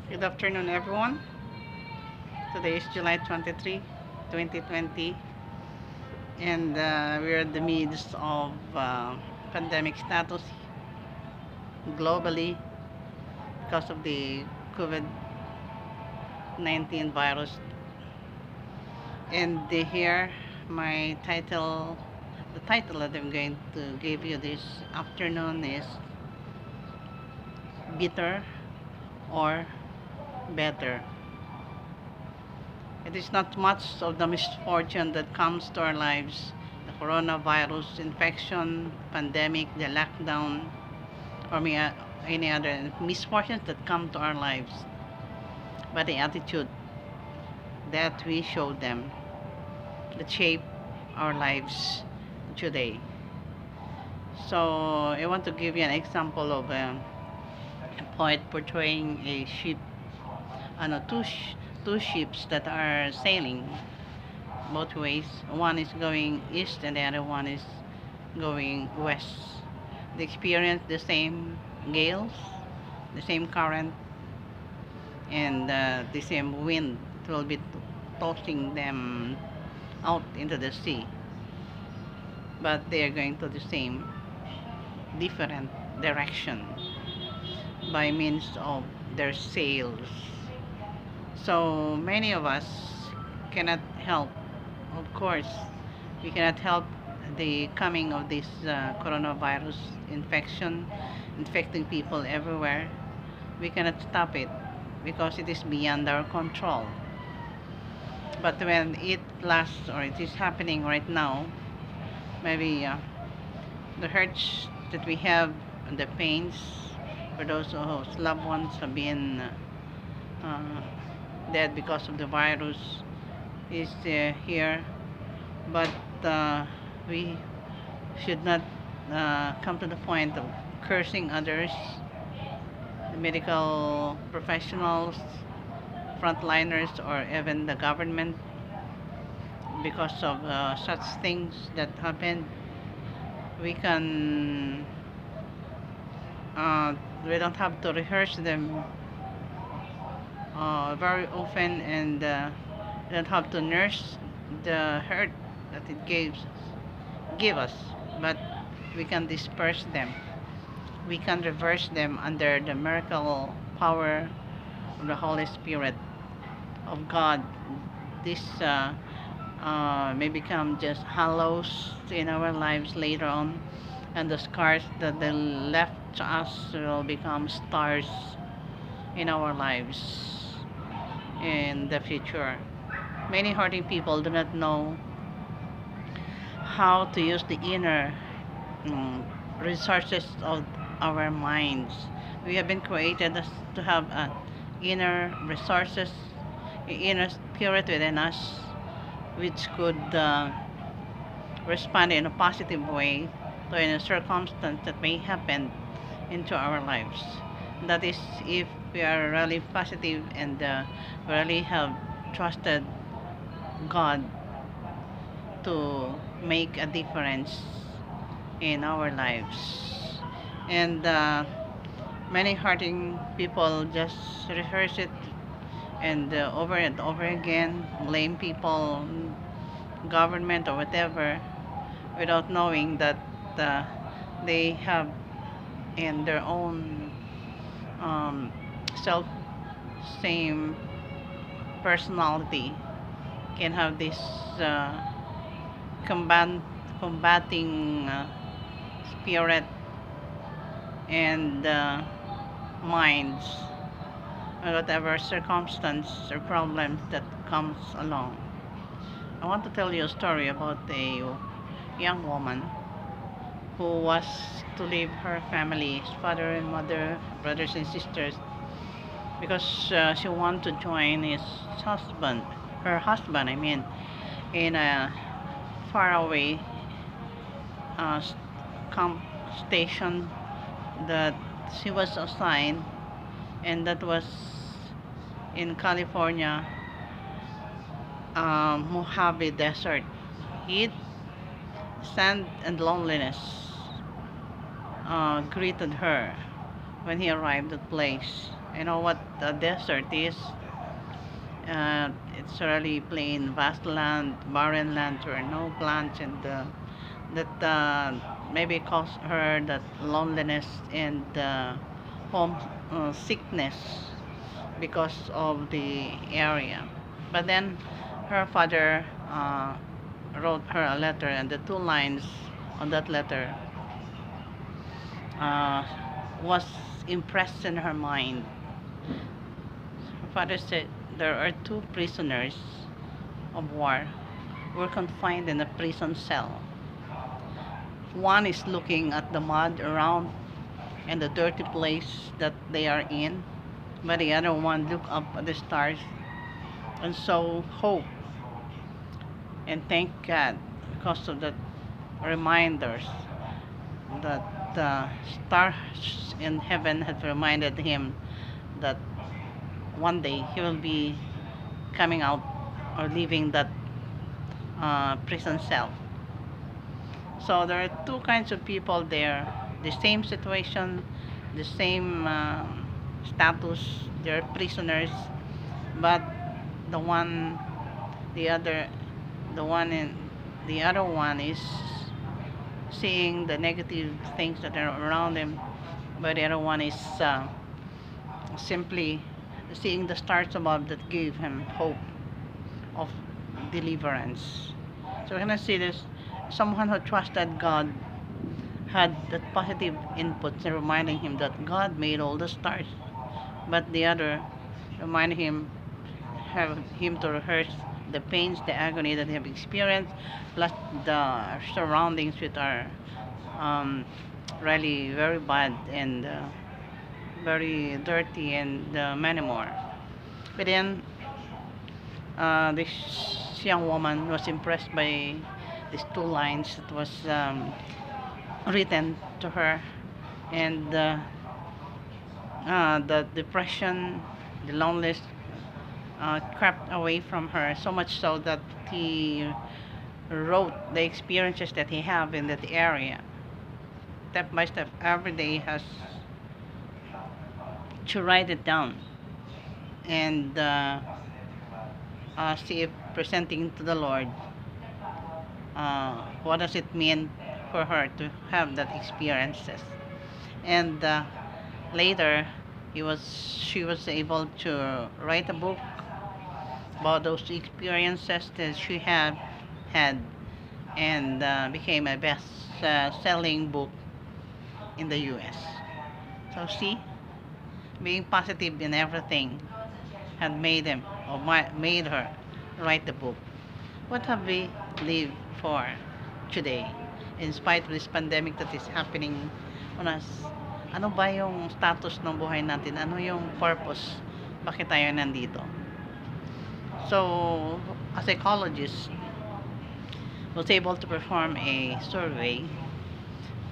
Good afternoon, everyone. Today is July 23, 2020, and we're in the midst of pandemic status globally because of the COVID 19 virus. And here, my title, the title that I'm going to give you this afternoon is Bitter or Better. It is not much of the misfortune that comes to our lives, the coronavirus infection, pandemic, the lockdown, or any other misfortunes that come to our lives, but the attitude that we show them that shape our lives today. So I want to give you an example of a poet portraying a ship, two ships that are sailing both ways. One is going east and the other one is going west. They experience the same gales, the same current, and the same wind will be tossing them out into the sea. But they are going to the same, different direction by means of their sails. So many of us cannot help, of course, we cannot help the coming of this coronavirus infection, infecting people everywhere. We cannot stop it because it is beyond our control. But when it lasts or it is happening right now, maybe the hurts that we have and the pains for those whose loved ones have been uh, dead because of the virus is here. But we should not come to the point of cursing others, the medical professionals, frontliners, or even the government because of such things that happened. We can uh, we don't have to rehearse them very often, and we don't have to nurse the hurt that it give us, but we can disperse them. We can reverse them under the miracle power of the Holy Spirit of God. This may become just hollows in our lives later on, and the scars that they left to us will become stars in our lives in the future. Many hurting people do not know how to use the inner mm, resources of our minds. We have been created to have inner resources, inner spirit within us, which could respond in a positive way to any circumstance that may happen into our lives. That is, if we are really positive and really have trusted God to make a difference in our lives. And many hurting people just rehearse it and over again, blame people, government, or whatever, without knowing that uh, they have in their own um, self same personality can have this uh, combat combating spirit and minds or whatever circumstance or problems that comes along. I want to tell you a story about a young woman who was to leave her family, his father and mother, brothers and sisters, because she wanted to join husband, her husband, I mean, in a faraway uh, s- camp station that she was assigned, and that was in California, Mojave Desert. Heat, sand, and loneliness greeted her when he arrived at the place. You know what the desert is? It's really plain, vast land, barren land, there are no plants, and that maybe cause her that loneliness and home sickness because of the area. But then her father wrote her a letter, and the two lines on that letter uh, was impressed in her mind. Her father said, "There are two prisoners of war who were confined in a prison cell. One is looking at the mud around and the dirty place that they are in, but the other one look up at the stars and saw hope and thank God because of the reminders that the stars in heaven had reminded him that one day he will be coming out or leaving that prison cell." So there are two kinds of people there, the same situation, the same status, they're prisoners, but the one, the other, the one in the other one is seeing the negative things that are around him, but the other one is simply seeing the stars above that gave him hope of deliverance. So we're gonna see this someone who trusted God had that positive input reminding him that God made all the stars, but the other reminded him have him to rehearse the pains, the agony that he have experienced, plus the surroundings which are um, really very bad and very dirty and many more. But then this young woman was impressed by these two lines that was written to her, and the depression, the loneliness crept away from her so much so that he wrote the experiences that he have in that area. Step by step, every day has to write it down and see if presenting to the Lord what does it mean for her to have that experiences. And later, she was able to write a book about those experiences that she had, and became a best selling book in the US. So see, being positive in everything had made him or made her write the book. What have we lived for today in spite of this pandemic that is happening on us? Ano ba yung status ng buhay natin? Ano yung purpose? Bakit tayo nandito? So, a psychologist was able to perform a survey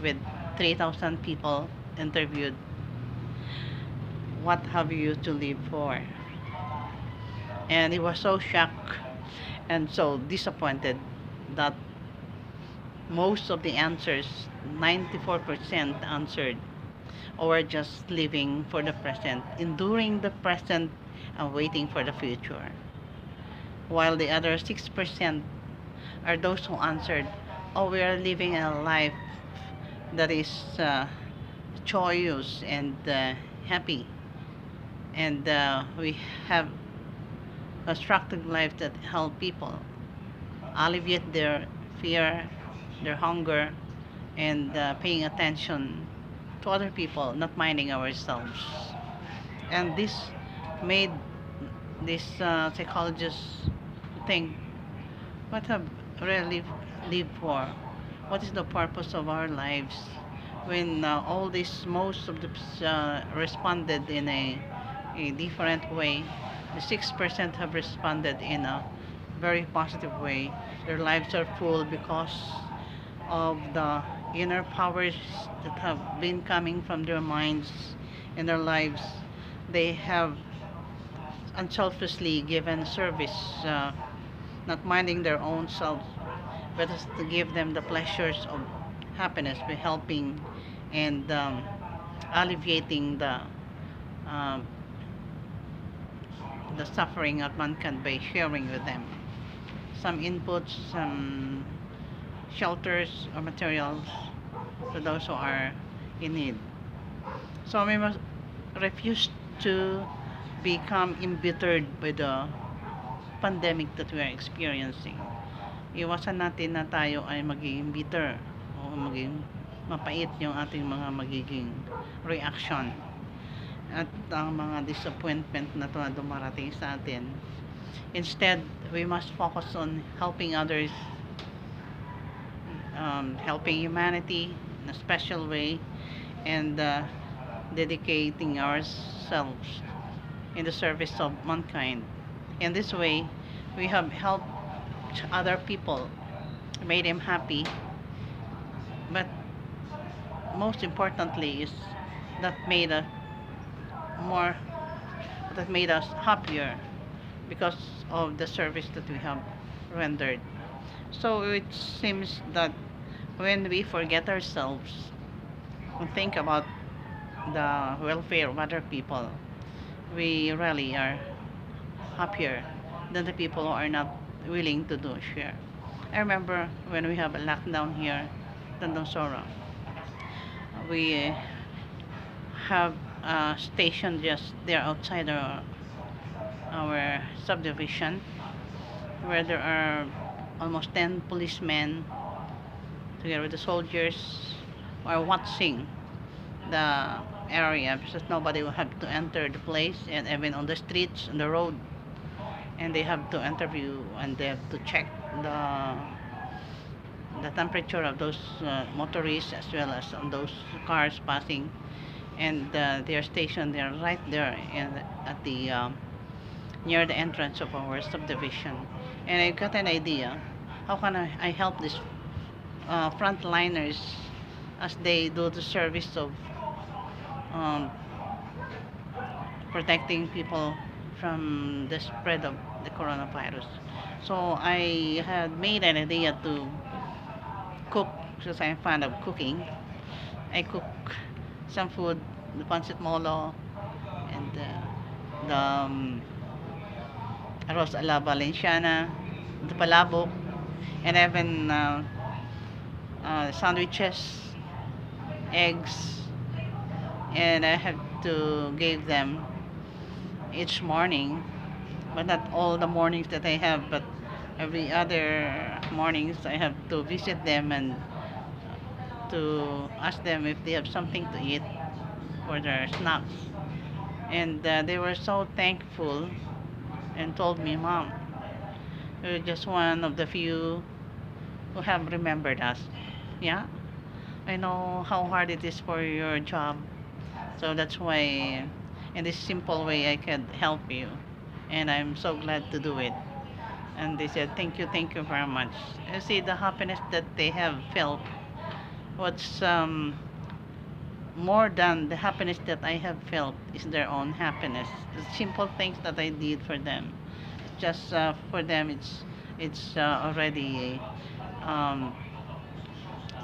with 3,000 people interviewed. What have you to live for? And he was so shocked and so disappointed that most of the answers, 94% answered, or just living for the present, enduring the present and waiting for the future. While the other 6% are those who answered, oh, we are living a life that is joyous and happy, and we have constructive life that help people alleviate their fear, their hunger, and paying attention to other people, not minding ourselves. And this made this psychologist think, what have really lived for? What is the purpose of our lives when all this, most of the responded in a different way. The 6% have responded in a very positive way. Their lives are full because of the inner powers that have been coming from their minds in their lives. They have unselfishly given service, not minding their own selves, but is to give them the pleasures of happiness by helping and alleviating the um, the suffering of mankind by sharing with them some inputs, some shelters or materials to those who are in need. So we must refuse to become embittered by the pandemic that we are experiencing. Iwasan natin na tayo ay magiging bitter o maging mapait yung ating mga magiging reaction at ang mga disappointment na dumarating sa atin. Instead, we must focus on helping others, helping humanity in a special way, and dedicating ourselves in the service of mankind. In this way, we have helped other people, made them happy, but most importantly is that made us more, that made us happier because of the service that we have rendered. So it seems that when we forget ourselves and think about the welfare of other people, we really are happier than the people who are not willing to do share. I remember when we have a lockdown here, Tandang Sora, we have a station just there outside our subdivision where there are almost 10 policemen together with the soldiers who are watching the area because nobody will have to enter the place, and even on the streets, on the road, and they have to interview and they have to check the temperature of those motorists as well as on those cars passing, and they are stationed there right there at the near the entrance of our subdivision. And I got an idea, how can I help these frontliners as they do the service of um, protecting people from the spread of the coronavirus. So I had made an idea to cook, because I'm fond of cooking. I cook some food, the pancit molo, and the arroz a la valenciana, the palabok, and even sandwiches, eggs, and I have to give them each morning, but not all the mornings that I have, but every other mornings I have to visit them and to ask them if they have something to eat for their snacks. And they were so thankful and told me, Mom, you're just one of the few who have remembered us. Yeah, I know how hard it is for your job, so that's why in this simple way I can help you, and I'm so glad to do it. And they said, thank you very much. You see the happiness that they have felt. What's more than the happiness that I have felt is their own happiness. The simple things that I did for them, just for them, it's already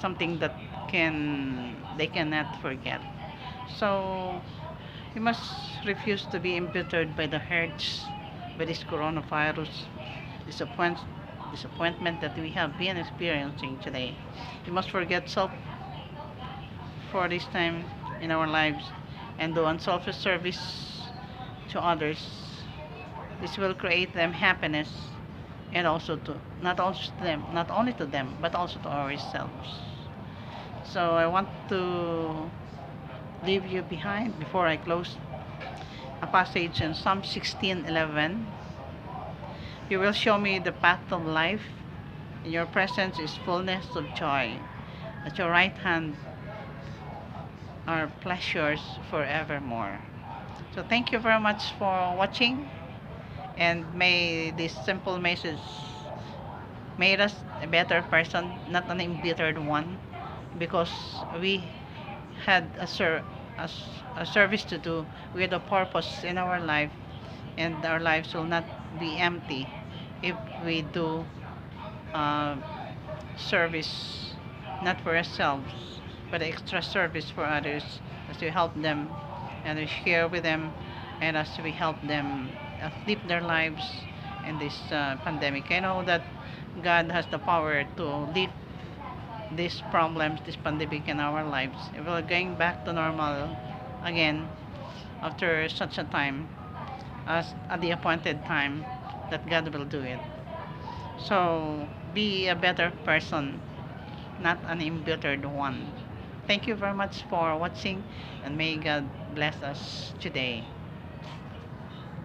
something that they cannot forget. So we must refuse to be embittered by the hurts, by this coronavirus disappoint, disappointment that we have been experiencing today. We must forget self for this time in our lives and do unselfish service to others. This will create them happiness, and also to not only to them, but also to ourselves. So I want to leave you behind before I close a passage in Psalm 16:11. You will show me the path of life. In your presence is fullness of joy. At your right hand are pleasures forevermore. So thank you very much for watching, and may this simple message made us a better person, not an embittered one, because we had a service to do with a purpose in our life, and our lives will not be empty if we do uh, service not for ourselves but extra service for others, as we help them and we share with them, and as we help them live their lives in this pandemic. I know that God has the power to lift these problems, this pandemic in our lives. If we're going back to normal again after such a time, as at the appointed time, that God will do it. So be a better person, not an embittered one. Thank you very much for watching, and may God bless us today.